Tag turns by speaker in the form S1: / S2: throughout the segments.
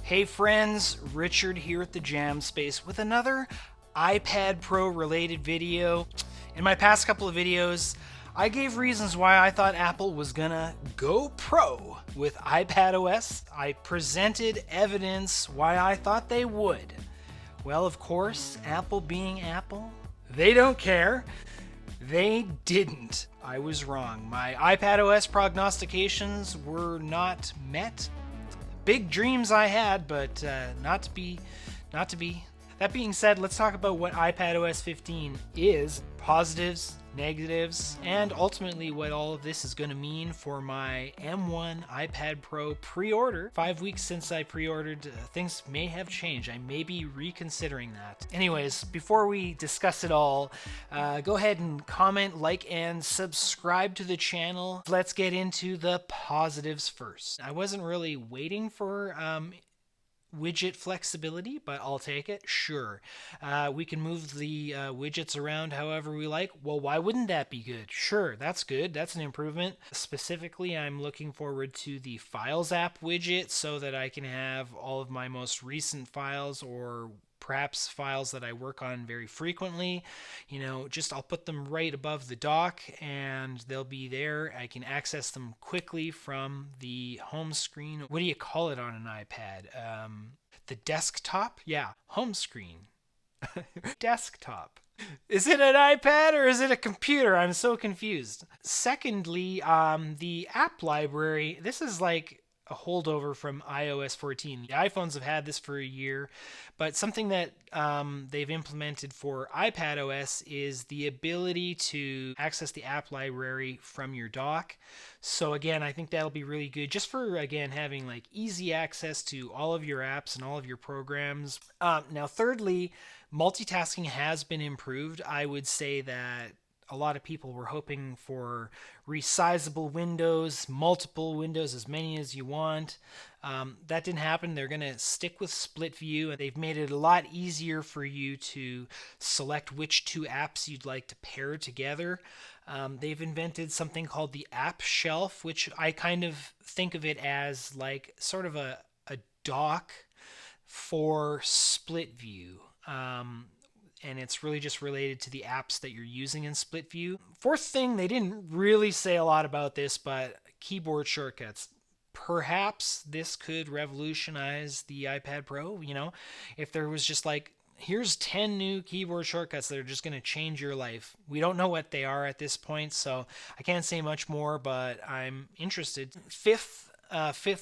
S1: Hey friends, Richard here at the Jam Space with another iPad Pro related video. In my past couple of videos, I gave reasons why I thought Apple was gonna go pro with iPadOS. I presented evidence why I thought they would. Well, of course, Apple being Apple, they don't care. They didn't. I was wrong. My iPadOS prognostications were not met. Big dreams I had, but not to be. That being said, let's talk about what iPadOS 15 is, positives, negatives, and ultimately what all of this is going to mean for my M1 iPad Pro pre-order. 5 weeks since I pre-ordered, things may have changed. I may be reconsidering that. Anyways, before we discuss it all, go ahead and comment, like, and subscribe to the channel. Let's get into the positives first. I wasn't really waiting for widget flexibility, but I'll take it. Sure. We can move the widgets around however we like. Well, why wouldn't that be good? Sure, that's good. That's an improvement. Specifically, I'm looking forward to the Files app widget so that I can have all of my most recent files or perhaps files that I work on very frequently. I'll put them right above the dock and they'll be there. I can access them quickly from the home screen. What do you call it on an iPad? The desktop? Yeah, home screen. Desktop. Is it an iPad or is it a computer? I'm so confused. Secondly, the app library. This is like a holdover from iOS 14. The iPhones have had this for a year, but something that they've implemented for iPadOS is the ability to access the app library from your dock. So again, I think that'll be really good just for, again, having like easy access to all of your apps and all of your programs. Now, thirdly, multitasking has been improved. I would say that a lot of people were hoping for resizable windows, multiple windows, as many as you want. That didn't happen. They're going to stick with split view, and they've made it a lot easier for you to select which two apps you'd like to pair together. They've invented something called the app shelf, which I kind of think of it as like sort of a dock for split view. And it's really just related to the apps that you're using in split view. Fourth thing, they didn't really say a lot about this, but keyboard shortcuts. Perhaps this could revolutionize the iPad Pro, if there was just like, here's 10 new keyboard shortcuts that are just going to change your life. We don't know what they are at this point, so I can't say much more, but I'm interested. Fifth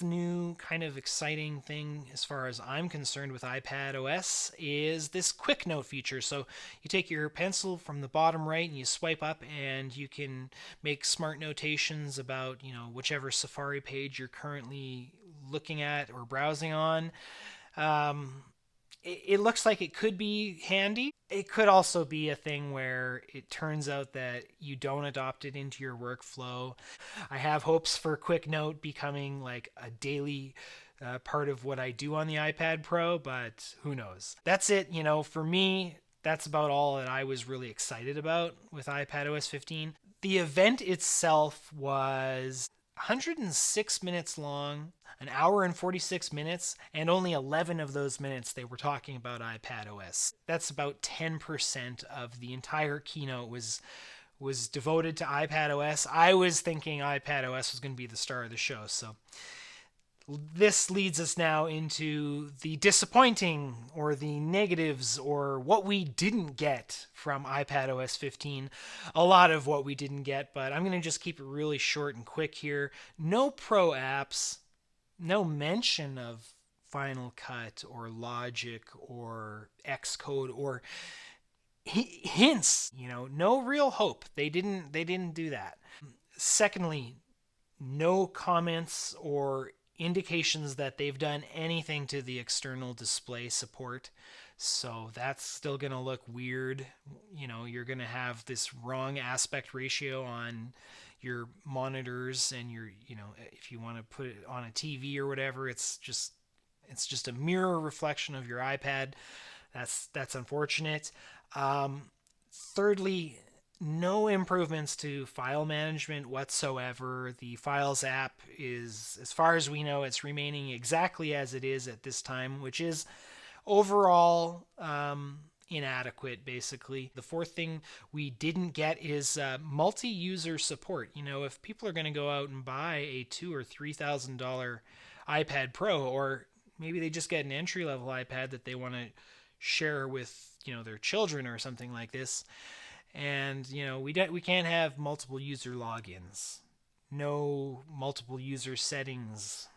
S1: new kind of exciting thing as far as I'm concerned with iPadOS is this quick note feature. So you take your pencil from the bottom right and you swipe up and you can make smart notations about, whichever Safari page you're currently looking at or browsing on. It looks like it could be handy. It could also be a thing where it turns out that you don't adopt it into your workflow. I have hopes for Quick Note becoming like a daily part of what I do on the iPad Pro, but who knows? That's it, for me. That's about all that I was really excited about with iPadOS 15. The event itself was 106 minutes long, an hour and 46 minutes, and only 11 of those minutes they were talking about iPadOS. That's about 10% of the entire keynote was devoted to iPadOS. I was thinking iPadOS was going to be the star of the show, so this leads us now into the disappointing or the negatives or what we didn't get from iPadOS 15. A lot of what we didn't get, but I'm going to just keep it really short and quick here. No pro apps, no mention of Final Cut or Logic or Xcode or hints, no real hope. They didn't do that. Secondly, no comments or indications that they've done anything to the external display support. So that's still going to look weird. You're going to have this wrong aspect ratio on your monitors and if you want to put it on a TV or whatever, it's just a mirror reflection of your iPad. That's unfortunate. Thirdly, no improvements to file management whatsoever. The Files app is, as far as we know, it's remaining exactly as it is at this time, which is overall inadequate, basically. The fourth thing we didn't get is multi-user support. You know, if people are going to go out and buy a $2,000 or $3,000 iPad Pro, or maybe they just get an entry-level iPad that they want to share with, you know, their children or something like this, and you know, we can't have multiple user logins, no multiple user settings.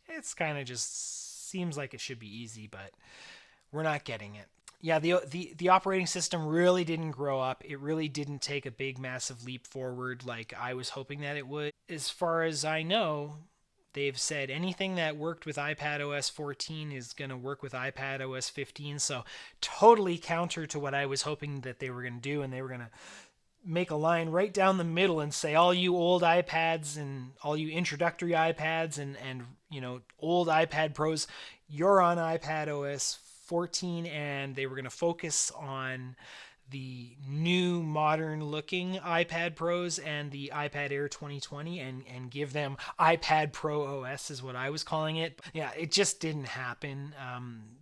S1: It's kind of just seems like it should be easy, but we're not getting it. Yeah, the operating system really didn't grow up. It really didn't take a big massive leap forward like I was hoping that it would. As far as I know, they've said anything that worked with iPadOS 14 is going to work with iPadOS 15, so totally counter to what I was hoping that they were going to do, and they were going to make a line right down the middle and say all you old iPads and all you introductory iPads and you know, old iPad Pros, you're on iPadOS 14, and they were going to focus on the new modern looking iPad Pros and the iPad Air 2020 and give them iPad Pro OS is what I was calling it. Yeah, it just didn't happen.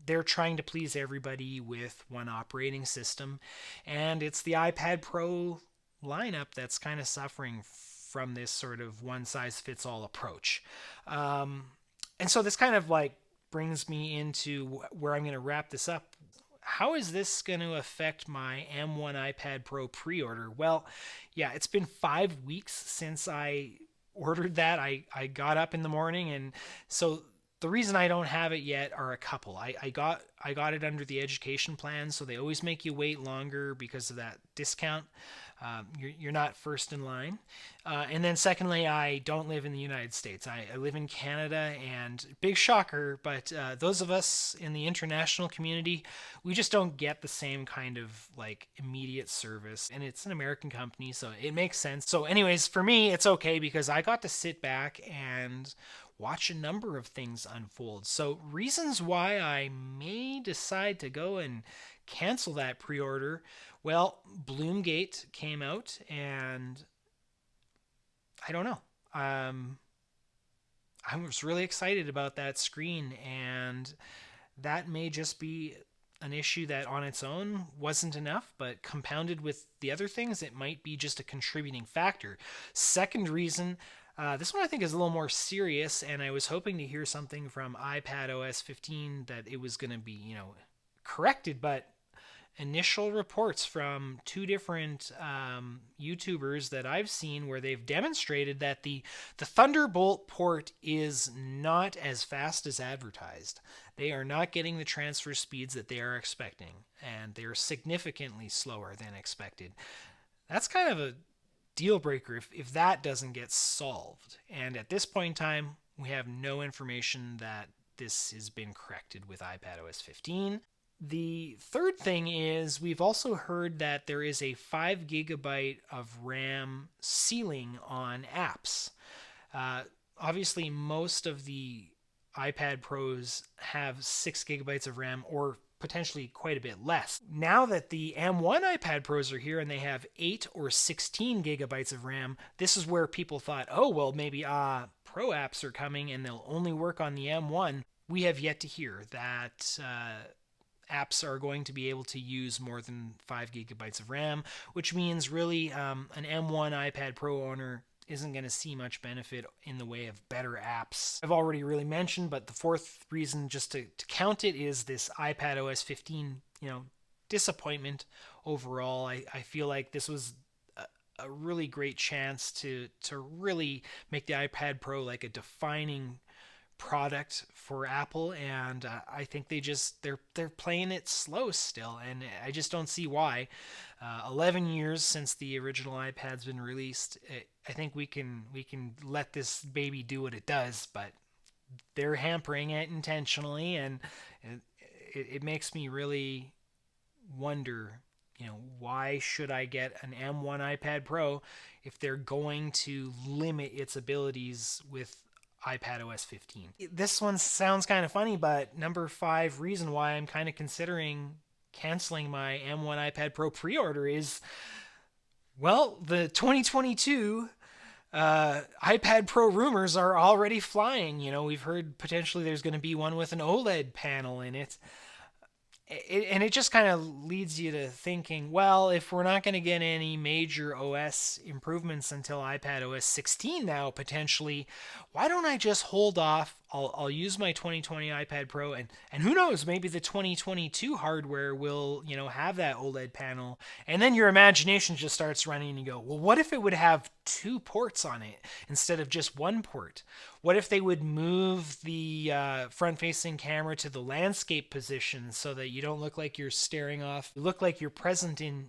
S1: They're trying to please everybody with one operating system, and it's the iPad Pro lineup that's kind of suffering from this sort of one size fits all approach. And so this kind of like brings me into where I'm going to wrap this up. How is this going to affect my M1 iPad Pro pre-order? Well, yeah, it's been 5 weeks since I ordered that. I got up in the morning, and so the reason I don't have it yet are a couple. I got it under the education plan, so they always make you wait longer because of that discount. You're not first in line. And then secondly, I don't live in the United States. I live in Canada, and big shocker, but those of us in the international community, we just don't get the same kind of like immediate service. And it's an American company, so it makes sense. So anyways, for me, it's okay because I got to sit back and watch a number of things unfold. So reasons why I may decide to go and cancel that pre-order. Well, Bloomgate came out, and I don't know. I was really excited about that screen, and that may just be an issue that on its own wasn't enough, but compounded with the other things, it might be just a contributing factor. Second reason, this one I think is a little more serious, and I was hoping to hear something from iPadOS 15 that it was going to be, you know, corrected, but initial reports from two different YouTubers that I've seen where they've demonstrated that the Thunderbolt port is not as fast as advertised. They are not getting the transfer speeds that they are expecting, and they are significantly slower than expected. That's kind of a deal breaker if that doesn't get solved. And at this point in time, we have no information that this has been corrected with iPadOS 15. The third thing is we've also heard that there is a 5 gigabyte of RAM ceiling on apps. Obviously, most of the iPad Pros have 6 gigabytes of RAM, or potentially quite a bit less. Now that the M1 iPad Pros are here and they have 8 or 16 gigabytes of RAM, this is where people thought, oh, well, maybe Pro apps are coming and they'll only work on the M1. We have yet to hear that apps are going to be able to use more than 5 gigabytes of RAM, which means really an M1 iPad Pro owner isn't going to see much benefit in the way of better apps. I've already really mentioned, but the fourth reason just to count it is this iPadOS 15, you know, disappointment overall. I feel like this was a really great chance to really make the iPad Pro like a defining product for Apple, and I think they're playing it slow still, and I just don't see why. 11 years since the original iPad's been released, I think we can let this baby do what it does, but they're hampering it intentionally, and it makes me really wonder, you know, why should I get an M1 iPad Pro if they're going to limit its abilities with iPadOS 15. This one sounds kind of funny, but number 5 reason why I'm kind of considering canceling my M1 iPad Pro pre-order is Well, the 2022 iPad Pro rumors are already flying. We've heard potentially there's going to be one with an OLED panel in it. And it just kind of leads you to thinking, well, if we're not going to get any major OS improvements until iPadOS 16 now, potentially, why don't I just hold off? I'll use my 2020 iPad Pro, and who knows, maybe the 2022 hardware will, have that OLED panel. And then your imagination just starts running and you go, well, what if it would have two ports on it instead of just one port? What if they would move the front-facing camera to the landscape position so that you don't look like you're staring off? You look like you're present in,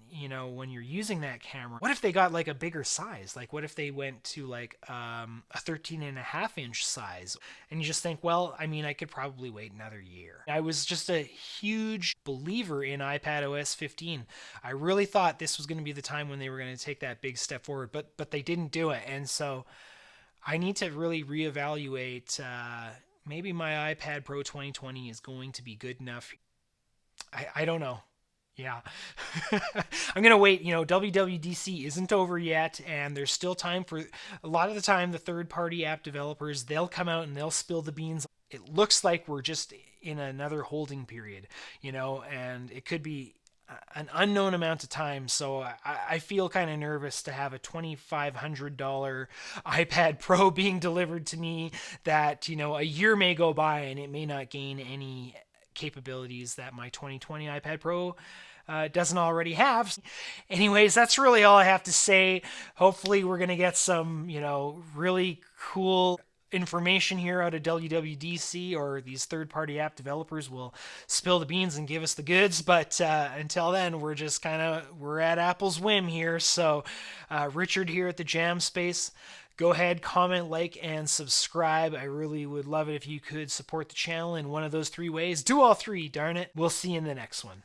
S1: when you're using that camera. What if they got like a bigger size? Like, what if they went to like a 13.5-inch size? And you just think, well, I mean, I could probably wait another year. I was just a huge believer in iPadOS 15. I really thought this was going to be the time when they were going to take that big step forward, but they didn't do it, and so I need to really reevaluate. Maybe my iPad Pro 2020 is going to be good enough. I don't know. Yeah. I'm going to wait. WWDC isn't over yet, and there's still time for a lot of the time. The third party app developers, they'll come out and they'll spill the beans. It looks like we're just in another holding period, and it could be an unknown amount of time. So I feel kind of nervous to have a $2,500 iPad Pro being delivered to me that, a year may go by and it may not gain any capabilities that my 2020 iPad Pro doesn't already have. Anyways, that's really all I have to say. Hopefully, we're going to get some, really cool information here out of WWDC, or these third-party app developers will spill the beans and give us the goods. But until then, we're at Apple's whim here. So Richard here at the Jam Space. Go ahead, comment, like, and subscribe. I really would love it if you could support the channel in one of those three ways. Do all three, darn it. We'll see you in the next one.